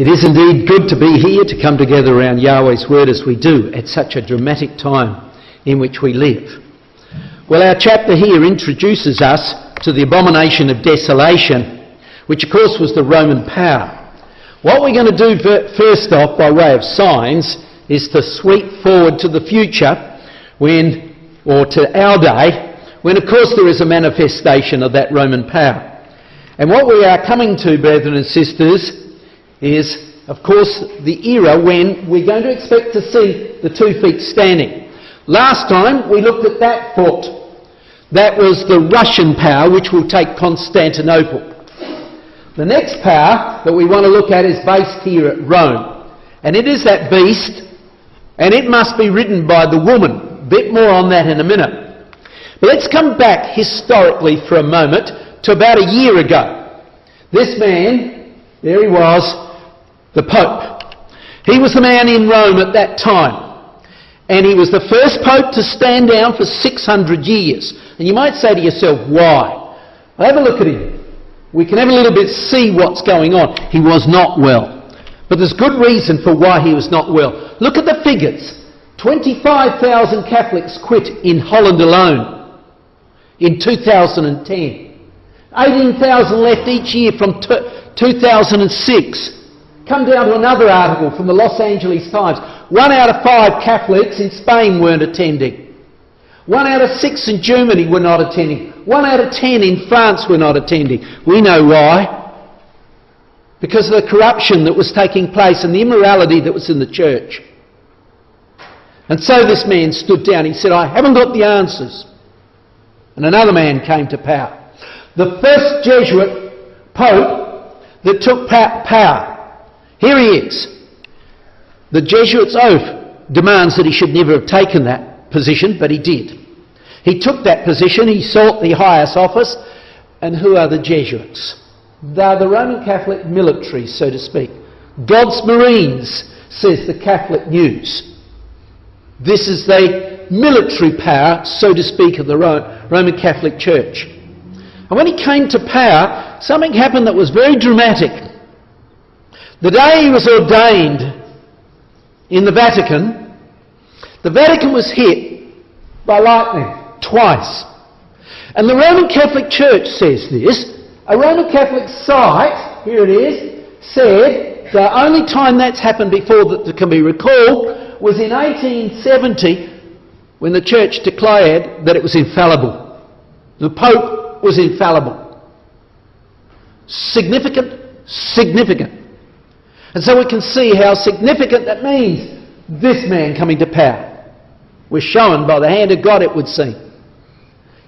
It is indeed good to be here, to come together around Yahweh's Word as we do at such a dramatic time in which we live. Well, our chapter here introduces us to the abomination of desolation, which of course was the Roman power. What we're going to do first off, by way of signs, is to sweep forward to the future or to our day, when of course there is a manifestation of that Roman power. And what we are coming to, brethren and sisters, is, of course, the era when we're going to expect to see the 2 feet standing. Last time we looked at that foot. That was the Russian power which will take Constantinople. The next power that we want to look at is based here at Rome. And it is that beast, and it must be ridden by the woman. A bit more on that in a minute. But let's come back historically for a moment to about a year ago. This man, there he was, the Pope. He was the man in Rome at that time. And he was the first Pope to stand down for 600 years. And you might say to yourself, why? Well, have a look at him. We can have a little bit see what's going on. He was not well. But there's good reason for why he was not well. Look at the figures. 25,000 Catholics quit in Holland alone in 2010. 18,000 left each year from 2006. Come down to another article from the Los Angeles Times. 1 out of 5 Catholics in Spain weren't attending. 1 out of 6 in Germany were not attending. 1 out of 10 in France were not attending. We know why. Because of the corruption that was taking place and the immorality that was in the church. And so this man stood down. He said, I haven't got the answers. And another man came to power. The first Jesuit Pope that took power. Here he is. The Jesuit's oath demands that he should never have taken that position, but he did. He took that position, he sought the highest office, and who are the Jesuits? They're the Roman Catholic military, so to speak. God's Marines, says the Catholic News. This is the military power, so to speak, of the Roman Catholic Church. And when he came to power, something happened that was very dramatic. The day he was ordained in the Vatican was hit by lightning twice. And the Roman Catholic Church says this. A Roman Catholic site, here it is, said the only time that's happened before that can be recalled was in 1870 when the Church declared that it was infallible. The Pope was infallible. Significant. And so we can see how significant that means, this man coming to power. We're shown by the hand of God, it would seem.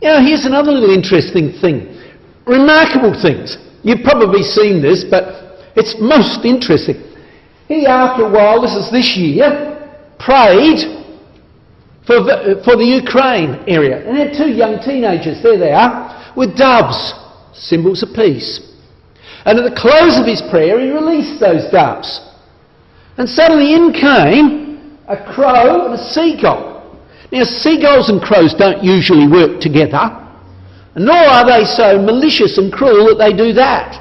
You know, here's another little interesting thing. Remarkable things. You've probably seen this, but it's most interesting. He, after a while, this year, prayed for the Ukraine area. And had 2 young teenagers, there they are, with doves, symbols of peace. And at the close of his prayer, he released those doves. And suddenly in came a crow and a seagull. Now, seagulls and crows don't usually work together, nor are they so malicious and cruel that they do that.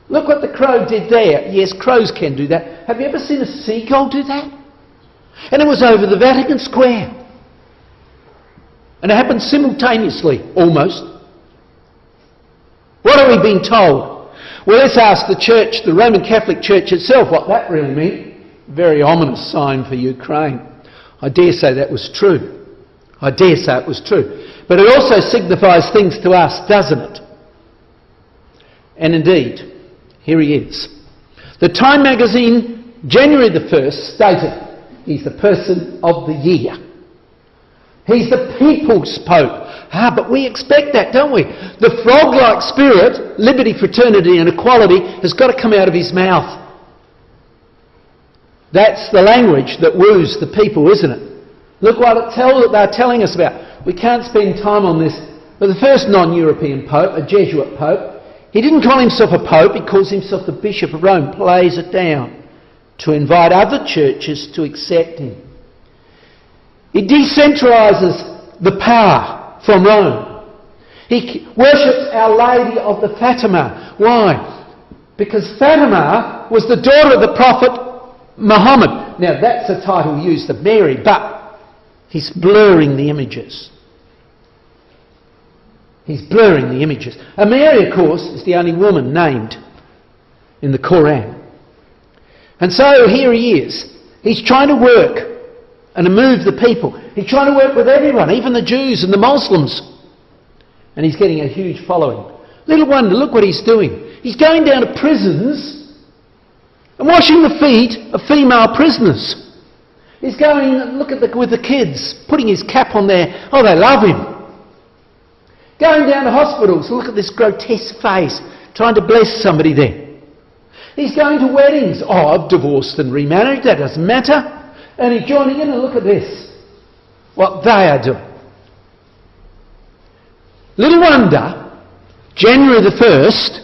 Look what the crow did there. Yes, crows can do that. Have you ever seen a seagull do that? And it was over the Vatican Square. And it happened simultaneously, almost. What are we being told? Well, let's ask the Church, the Roman Catholic Church itself, what that really meant. Very ominous sign for Ukraine. I dare say that was true. But it also signifies things to us, doesn't it? And indeed, here he is. The Time magazine, January the 1st, stated he's the person of the year. He's the people's Pope. But we expect that, don't we? The frog-like spirit, liberty, fraternity and equality, has got to come out of his mouth. That's the language that woos the people, isn't it? Look what they're telling us about. We can't spend time on this. But the first non-European Pope, a Jesuit Pope, he didn't call himself a Pope, he calls himself the Bishop of Rome, plays it down to invite other churches to accept him. He decentralises the power from Rome. He worships Our Lady of the Fatima. Why? Because Fatima was the daughter of the Prophet Muhammad. Now that's a title used of Mary, but he's blurring the images. He's blurring the images. And Mary, of course, is the only woman named in the Quran. And so here he is. He's trying to work and to move the people. He's trying to work with everyone, even the Jews and the Muslims. And he's getting a huge following. Little wonder, look what he's doing. He's going down to prisons and washing the feet of female prisoners. He's going, look at with the kids, putting his cap on there. Oh, they love him. Going down to hospitals, look at this grotesque face, trying to bless somebody there. He's going to weddings. Oh, I've divorced and remarried, that doesn't matter. And he's joining in, and look at this, what they are doing. Little wonder, January the 1st,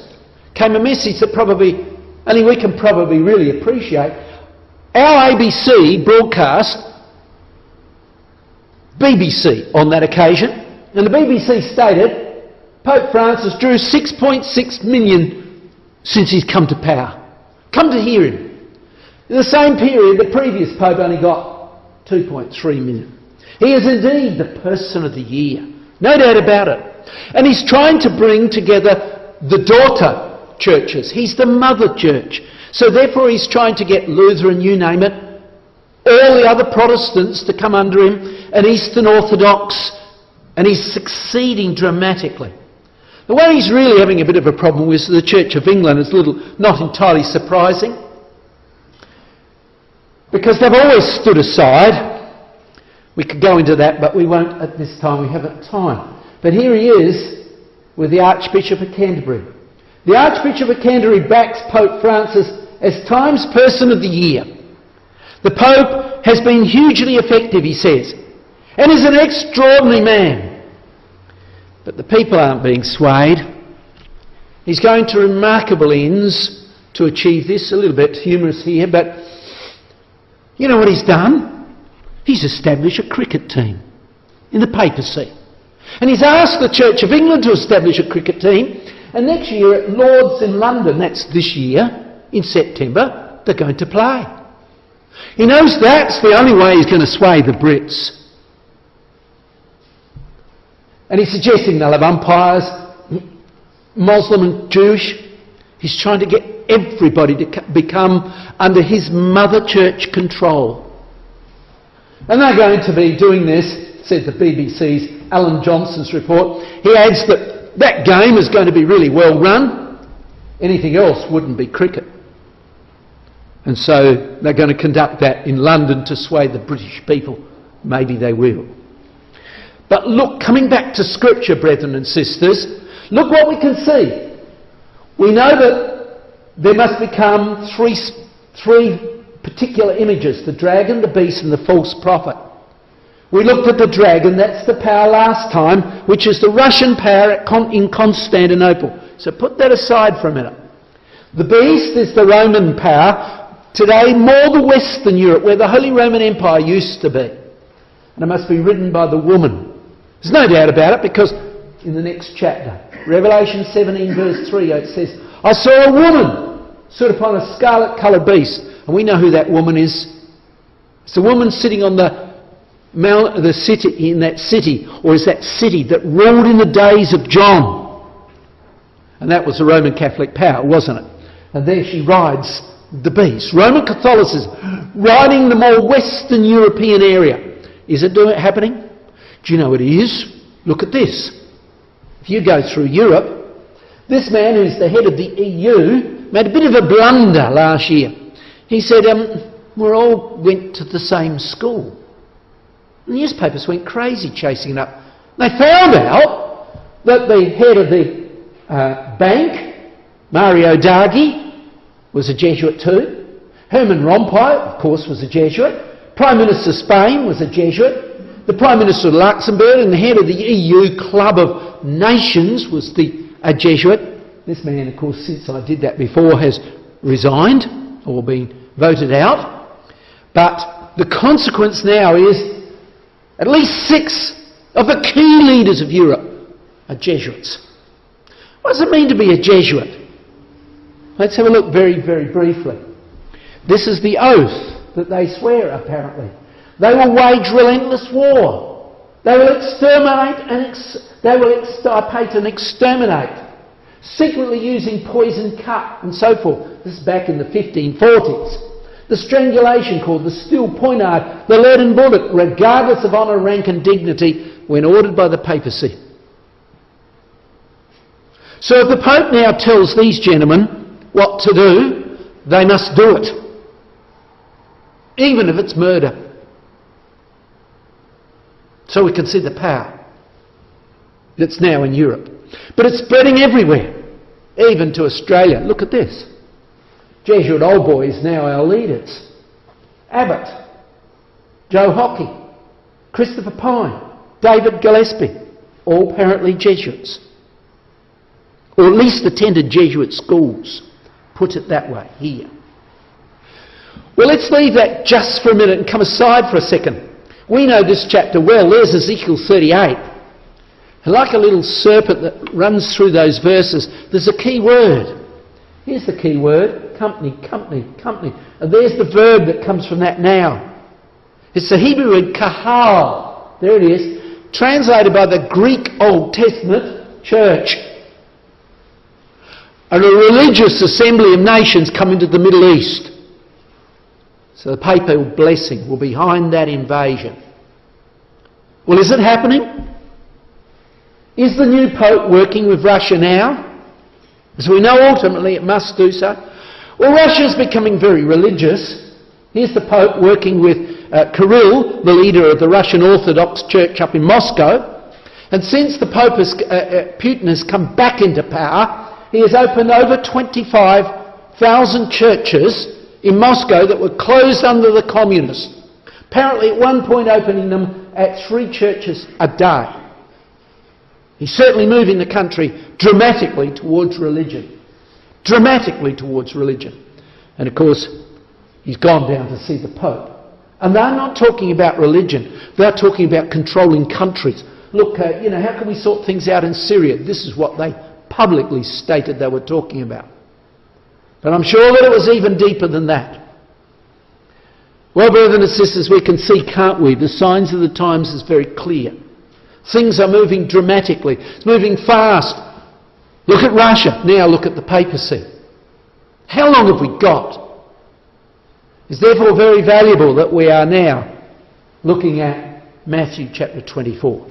came a message that probably, only we can probably really appreciate. Our ABC broadcast BBC on that occasion, and the BBC stated Pope Francis drew 6.6 million since he's come to power. Come to hear him. In the same period, the previous Pope only got 2.3 million. He is indeed the person of the year. No doubt about it. And he's trying to bring together the daughter churches. He's the mother church. So therefore he's trying to get Lutheran, you name it, all the other Protestants to come under him, and Eastern Orthodox, and he's succeeding dramatically. The one he's really having a bit of a problem with the Church of England is not entirely surprising, because they've always stood aside. We could go into that, but we won't at this time. We haven't time. But here he is with the Archbishop of Canterbury. The Archbishop of Canterbury backs Pope Francis as Times Person of the Year. The Pope has been hugely effective, he says, and is an extraordinary man. But the people aren't being swayed. He's going to remarkable ends to achieve this. A little bit humorous here, but you know what he's done? He's established a cricket team in the papacy. And he's asked the Church of England to establish a cricket team. And next year at Lord's in London, that's this year, in September, they're going to play. He knows that's the only way he's going to sway the Brits. And he's suggesting they'll have umpires, Muslim and Jewish. He's trying to get everybody to become under his mother church control. And they're going to be doing this, said the BBC's Alan Johnson's report. He adds that that game is going to be really well run. Anything else wouldn't be cricket. And so they're going to conduct that in London to sway the British people. Maybe they will. But look, coming back to Scripture, brethren and sisters, look what we can see. We know that there must become three particular images: the dragon, the beast and the false prophet. We looked at the dragon, that's the power last time, which is the Russian power in Constantinople. So put that aside for a minute. The beast is the Roman power, today more the Western Europe, where the Holy Roman Empire used to be. And it must be ridden by the woman. There's no doubt about it, because in the next chapter, Revelation 17 verse 3, it says, I saw a woman stood upon a scarlet-coloured beast. And we know who that woman is. It's the woman sitting on the city, in that city, or is that city that ruled in the days of John. And that was the Roman Catholic power, wasn't it? And there she rides the beast. Roman Catholicism, riding the more Western European area. Is it happening? Do you know what it is? Look at this. If you go through Europe, this man who's the head of the EU made a bit of a blunder last year. He said, we all went to the same school. The newspapers went crazy chasing it up. They found out that the head of the bank, Mario Draghi, was a Jesuit too. Herman Rompuy, of course, was a Jesuit. Prime Minister of Spain was a Jesuit. The Prime Minister of Luxembourg and the head of the EU Club of Nations was a Jesuit. This man, of course, since I did that before, has resigned or been voted out. But the consequence now is at least 6 of the key leaders of Europe are Jesuits. What does it mean to be a Jesuit? Let's have a look very, very briefly. This is the oath that they swear, apparently. They will wage relentless war. They will extirpate and exterminate, secretly using poison cut and so forth. This is back in the 1540s. The strangulation called the steel poignard, the leaden bullet, regardless of honour, rank and dignity, when ordered by the papacy. So if the Pope now tells these gentlemen what to do, they must do it, even if it's murder. So we can see the power that's now in Europe. But it's spreading everywhere, even to Australia. Look at this. Jesuit old boys now our leaders. Abbott, Joe Hockey, Christopher Pyne, David Gillespie, all apparently Jesuits. Or at least attended Jesuit schools. Put it that way here. Well, let's leave that just for a minute and come aside for a second. We know this chapter well. There's Ezekiel 38. And like a little serpent that runs through those verses, there's a key word. Here's the key word: company, company, company. And there's the verb that comes from that noun. It's the Hebrew word kahal. There it is. Translated by the Greek Old Testament church. And a religious assembly of nations coming to the Middle East. So the papal blessing will be behind that invasion. Well, is it happening? Is the new Pope working with Russia now? As we know, ultimately it must do so. Well, Russia's becoming very religious. Here's the Pope working with Kirill, the leader of the Russian Orthodox Church up in Moscow. And since the Pope Putin has come back into power, he has opened over 25,000 churches in Moscow that were closed under the communists. Apparently at one point opening them at 3 churches a day. He's certainly moving the country dramatically towards religion. Dramatically towards religion. And of course, he's gone down to see the Pope. And they're not talking about religion. They're talking about controlling countries. Look, how can we sort things out in Syria? This is what they publicly stated they were talking about. But I'm sure that it was even deeper than that. Well, brothers and sisters, we can see, can't we? The signs of the times is very clear. Things are moving dramatically. It's moving fast. Look at Russia. Now look at the papacy. How long have we got? It's therefore very valuable that we are now looking at Matthew chapter 24.